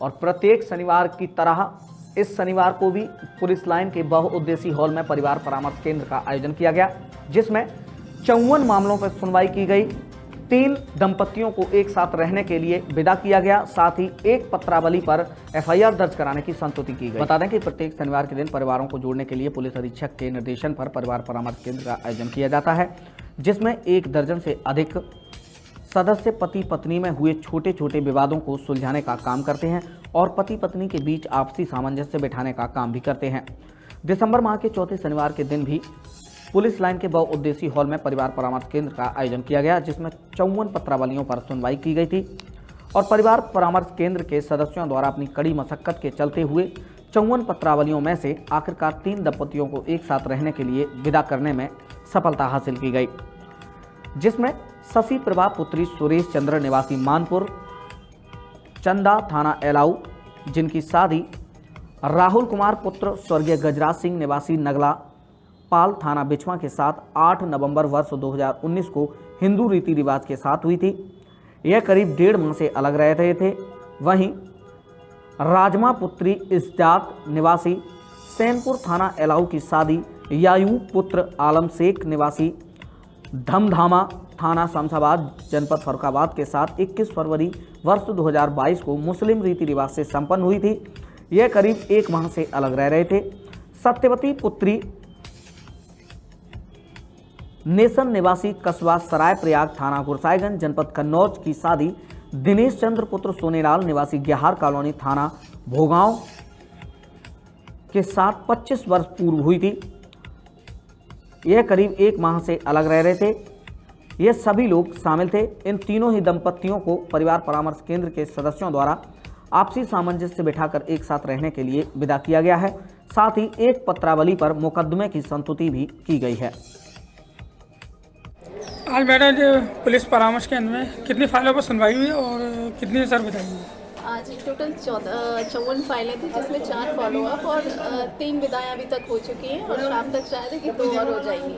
और प्रत्येक शनिवार की तरह इस शनिवार को भी पुलिस लाइन के बहुउद्देशीय हॉल में परिवार परामर्श केंद्र का आयोजन किया गया, जिसमें 54 मामलों पर सुनवाई की गई। 3 दंपतियों को एक साथ रहने के लिए विदा किया गया, साथ ही एक पत्रावली पर एफआईआर दर्ज कराने की संस्तुति की गई। बता दें कि प्रत्येक शनिवार के दिन परिवारों को जोड़ने के लिए पुलिस अधीक्षक के निर्देशन पर परिवार परामर्श केंद्र का आयोजन किया जाता है, जिसमें 1 दर्जन से अधिक सदस्य पति पत्नी में हुए छोटे छोटे विवादों को सुलझाने का काम करते हैं और पति पत्नी के बीच आपसी सामंजस्य बिठाने का काम भी करते हैं। दिसंबर माह के चौथे शनिवार के दिन भी पुलिस लाइन के बहुउद्देशीय हॉल में परिवार परामर्श केंद्र का आयोजन किया गया, जिसमें 54 पत्रावलियों पर सुनवाई की गई थी और परिवार परामर्श केंद्र के सदस्यों द्वारा अपनी कड़ी मशक्कत के चलते हुए 54 पत्रावलियों में से आखिरकार 3 दंपतियों को एक साथ रहने के लिए विदा करने में सफलता हासिल की गई, जिसमें शशि प्रभा पुत्री सुरेश चंद्र निवासी मानपुर चंदा थाना एलाऊ, जिनकी शादी राहुल कुमार पुत्र स्वर्गीय गजराज सिंह निवासी नगला पाल थाना बिछवा के साथ 8 नवंबर वर्ष 2019 को हिंदू रीति रिवाज के साथ हुई थी। यह करीब 1.5 माह से अलग रह रहे थे। वहीं राजमा पुत्री इस्ताक निवासी सैनपुर थाना एलाऊ की शादी यायूब पुत्र आलम शेख निवासी धमधामा थाना शमशाबाद जनपद फर्रुखाबाद के साथ 21 फरवरी वर्ष 2022 को मुस्लिम रीति रिवाज से संपन्न हुई थी। यह करीब 1 माह से अलग रह रहे थे। सत्यवती पुत्री नेशन निवासी कस्बा सराय प्रयाग थाना गुरसाईगंज जनपद कन्नौज की शादी दिनेश चंद्र पुत्र सोनेलाल निवासी गेहार कॉलोनी थाना भोगांव के साथ 25 वर्ष पूर्व हुई थी। यह करीब 1 माह से अलग रह रहे थे। ये सभी लोग शामिल थे। इन तीनों ही दंपतियों को परिवार परामर्श केंद्र के सदस्यों द्वारा आपसी सामंजस्य बिठाकर एक साथ रहने के लिए विदा किया गया है। साथ ही एक पत्रावली पर मुकदमे की संस्तुति भी की गई है। आज मैडम जो पुलिस परामर्श केंद्र में कितनी फाइलों पर सुनवाई हुई और कितनी सर बताइए? आज टोटल 54 फाइलें थी, जिसमें 4 फॉलोअप और 3 विदाएँ अभी तक हो चुकी हैं और शाम तक शायद कि 2 और हो जाएंगी।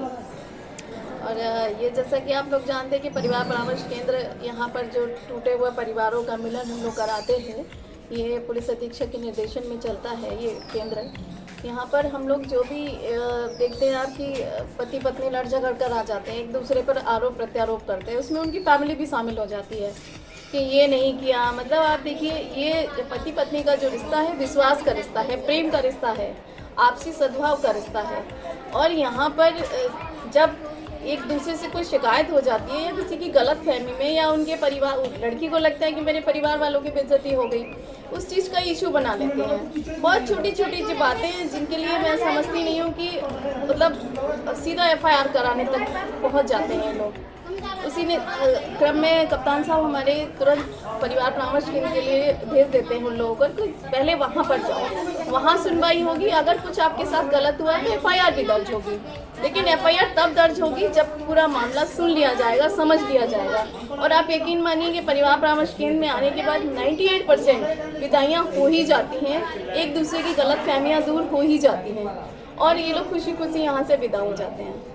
और ये जैसा कि आप लोग जानते हैं कि परिवार परामर्श केंद्र यहाँ पर जो टूटे हुए परिवारों का मिलन हम लोग कराते हैं, ये पुलिस अधीक्षक के निर्देशन में चलता है। ये केंद्र यहाँ पर हम लोग जो भी देखते हैं आप कि पति पत्नी लड़ झगड़ कर आ जाते हैं, एक दूसरे पर आरोप प्रत्यारोप करते हैं, उसमें उनकी फैमिली भी शामिल हो जाती है कि ये नहीं किया। मतलब आप देखिए, ये पति पत्नी का जो रिश्ता है विश्वास का रिश्ता है, प्रेम का रिश्ता है, आपसी सद्भाव का रिश्ता है। और यहाँ पर जब एक दूसरे से कोई शिकायत हो जाती है या किसी की गलत फहमी में, या उनके परिवार, लड़की को लगता है कि मेरे परिवार वालों की बेइज्जती हो गई, उस चीज़ का इशू बना लेते हैं। बहुत छोटी छोटी जो बातें हैं जिनके लिए मैं समझती नहीं हूँ कि मतलब सीधा एफआईआर कराने तक पहुँच जाते हैं लोग। उसी ने क्रम में कप्तान साहब हमारे तुरंत परिवार परामर्श केंद्र के लिए भेज देते हैं उन लोगों को कि पहले वहाँ पर जाओ, वहाँ सुनवाई होगी। अगर कुछ आपके साथ गलत हुआ है तो एफआईआर भी दर्ज होगी, लेकिन एफआईआर तब दर्ज होगी जब पूरा मामला सुन लिया जाएगा, समझ लिया जाएगा। और आप यकीन मानिए कि परिवार परामर्श केंद्र में आने के बाद 98% विदाइयाँ हो ही जाती हैं, एक दूसरे की गलत फहमियाँ दूर हो ही जाती हैं और ये लोग खुशी खुशी यहाँ से विदा हो जाते हैं।